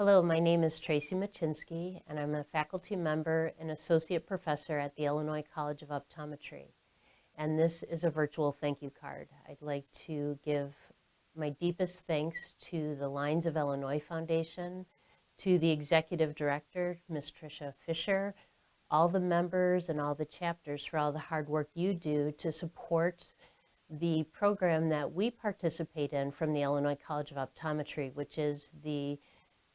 Hello, my name is Tracy Machinsky, and I'm a faculty member and associate professor at the Illinois College of Optometry. And this is a virtual thank you card. I'd like to give my deepest thanks to the Lines of Illinois Foundation, to the executive director, Ms. Tricia Fisher, all the members and all the chapters for all the hard work you do to support the program that we participate in from the Illinois College of Optometry, which is the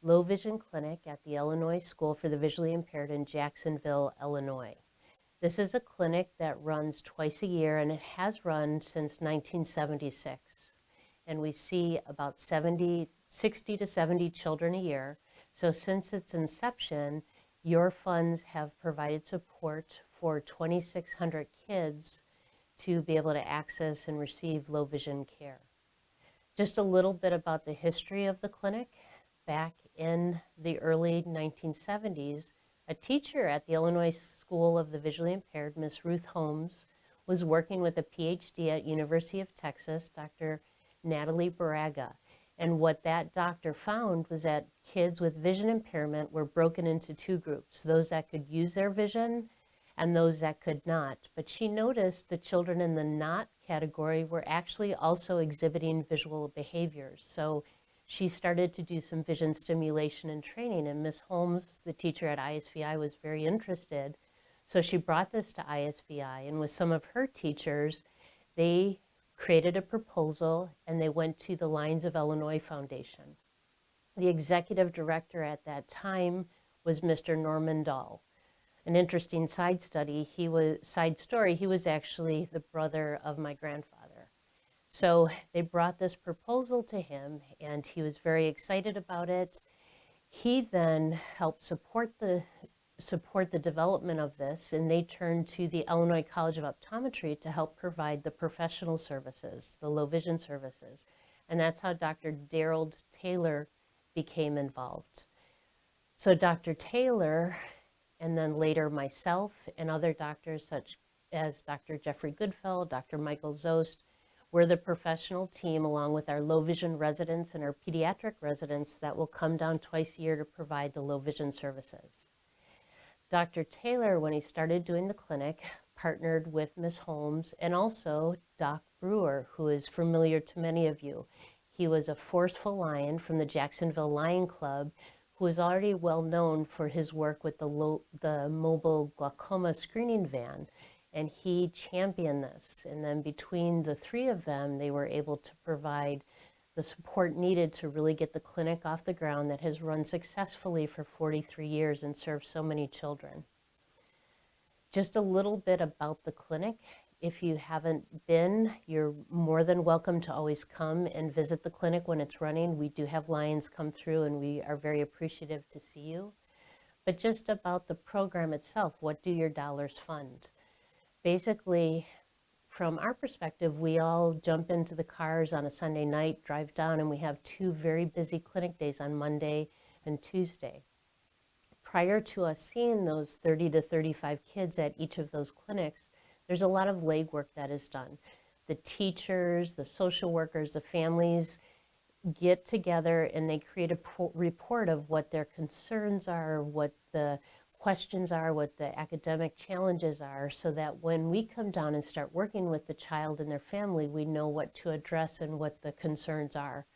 Low Vision Clinic at the Illinois School for the Visually Impaired in Jacksonville, Illinois. This is a clinic that runs twice a year, and it has run since 1976. And we see about 60 to 70 children a year. So since its inception, your funds have provided support for 2,600 kids to be able to access and receive low vision care. Just a little bit about the history of the clinic. Back in the early 1970s, a teacher at the Illinois School of the Visually Impaired, Ms. Ruth Holmes, was working with a PhD at University of Texas, Dr. Natalie Barraga. And what that doctor found was that kids with vision impairment were broken into two groups, those that could use their vision and those that could not. But she noticed the children in the not category were actually also exhibiting visual behaviors. So she started to do some vision stimulation and training, and Ms. Holmes, the teacher at ISVI, was very interested. So she brought this to ISVI, and with some of her teachers, they created a proposal and they went to the Lines of Illinois Foundation. The executive director at that time was Mr. Norman Dahl. An interesting side story, he was actually the brother of my grandfather. So they brought this proposal to him, and he was very excited about it. He then helped support the development of this, and they turned to the Illinois College of Optometry to help provide the professional services, the low vision services. And that's how Dr. Daryl Taylor became involved. So Dr. Taylor, and then later myself and other doctors such as Dr. Jeffrey Goodfell, Dr. Michael Zost, we're the professional team along with our low vision residents and our pediatric residents that will come down twice a year to provide the low vision services. Dr. Taylor, when he started doing the clinic, partnered with Ms. Holmes and also Doc Brewer, who is familiar to many of you. He was a forceful lion from the Jacksonville Lion Club who is already well known for his work with the mobile glaucoma screening van. And he championed this. And then between the three of them, they were able to provide the support needed to really get the clinic off the ground that has run successfully for 43 years and served so many children. Just a little bit about the clinic. If you haven't been, you're more than welcome to always come and visit the clinic when it's running. We do have lions come through, and we are very appreciative to see you. But just about the program itself, what do your dollars fund? Basically, from our perspective, we all jump into the cars on a Sunday night, drive down, and we have two very busy clinic days on Monday and Tuesday. Prior to us seeing those 30 to 35 kids at each of those clinics, there's a lot of legwork that is done. The teachers, the social workers, the families get together and they create a report of what their concerns are, what the questions are, what the academic challenges are, so that when we come down and start working with the child and their family, we know what to address and what the concerns are.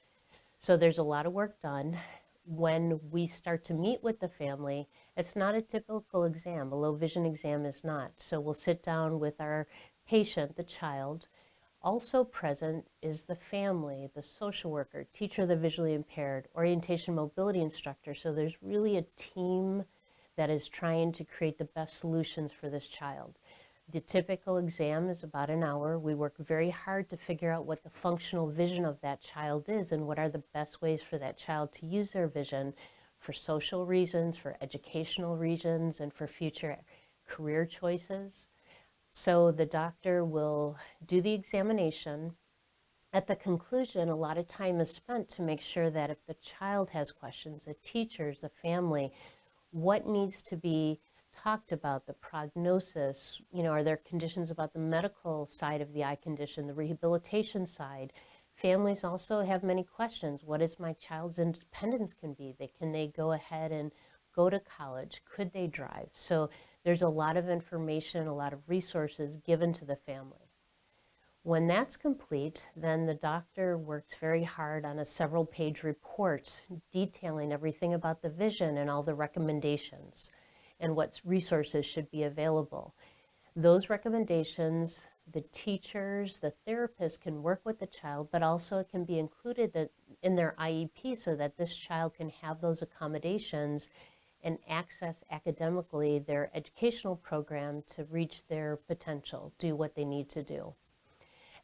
So there's a lot of work done. When we start to meet with the family, it's not a typical exam. A low vision exam is not. So we'll sit down with our patient, the child. Also present is the family, the social worker, teacher of the visually impaired, orientation mobility instructor. So there's really a team that is trying to create the best solutions for this child. The typical exam is about an hour. We work very hard to figure out what the functional vision of that child is and what are the best ways for that child to use their vision for social reasons, for educational reasons, and for future career choices. So the doctor will do the examination. At the conclusion, a lot of time is spent to make sure that if the child has questions, the teachers, the family, what needs to be talked about, the prognosis, are there conditions about the medical side of the eye condition, the rehabilitation side, Families also have many questions. What is my child's independence can be? Can they go ahead and go to college? Could they drive? So there's a lot of information, a lot of resources given to the family. When that's complete, then the doctor works very hard on a several-page report detailing everything about the vision and all the recommendations and what resources should be available. Those recommendations, the teachers, the therapists can work with the child, but also it can be included in their IEP so that this child can have those accommodations and access academically their educational program to reach their potential, do what they need to do.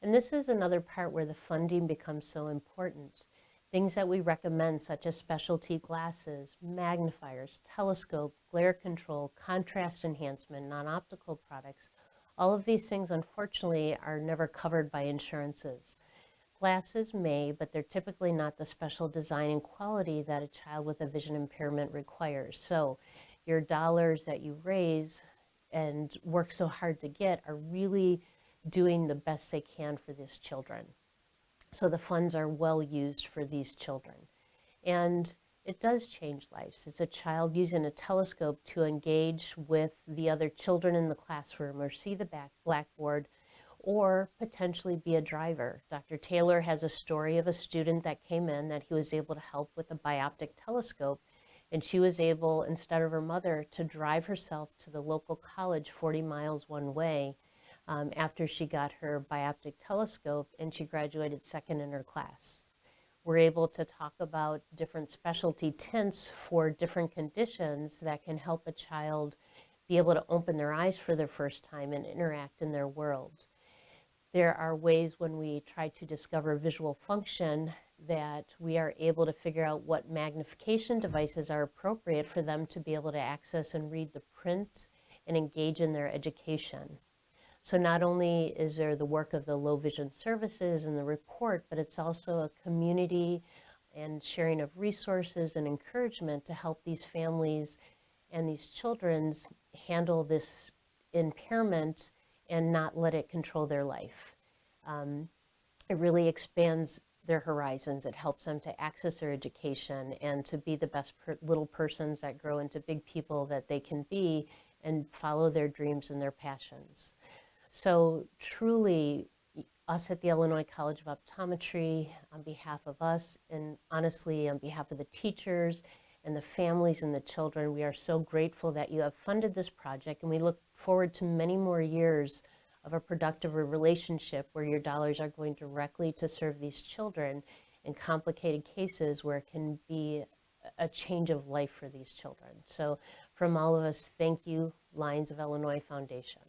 And this is another part where the funding becomes so important. Things that we recommend, such as specialty glasses, magnifiers, telescope, glare control, contrast enhancement, non-optical products, all of these things, unfortunately, are never covered by insurances. Glasses may, but they're typically not the special design and quality that a child with a vision impairment requires. So your dollars that you raise and work so hard to get are really doing the best they can for these children. So the funds are well used for these children. And it does change lives. It's a child using a telescope to engage with the other children in the classroom or see the blackboard or potentially be a driver. Dr. Taylor has a story of a student that came in that he was able to help with a bioptic telescope, and she was able, instead of her mother, to drive herself to the local college 40 miles one way after she got her bioptic telescope, and she graduated second in her class. We're able to talk about different specialty tints for different conditions that can help a child be able to open their eyes for the first time and interact in their world. There are ways when we try to discover visual function that we are able to figure out what magnification devices are appropriate for them to be able to access and read the print and engage in their education. So not only is there the work of the low vision services and the report, but it's also a community and sharing of resources and encouragement to help these families and these children handle this impairment and not let it control their life. It really expands their horizons. It helps them to access their education and to be the best little persons that grow into big people that they can be and follow their dreams and their passions. So truly, us at the Illinois College of Optometry, on behalf of us, and honestly, on behalf of the teachers and the families and the children, we are so grateful that you have funded this project, and we look forward to many more years of a productive relationship where your dollars are going directly to serve these children in complicated cases where it can be a change of life for these children. So from all of us, thank you, Lions of Illinois Foundation.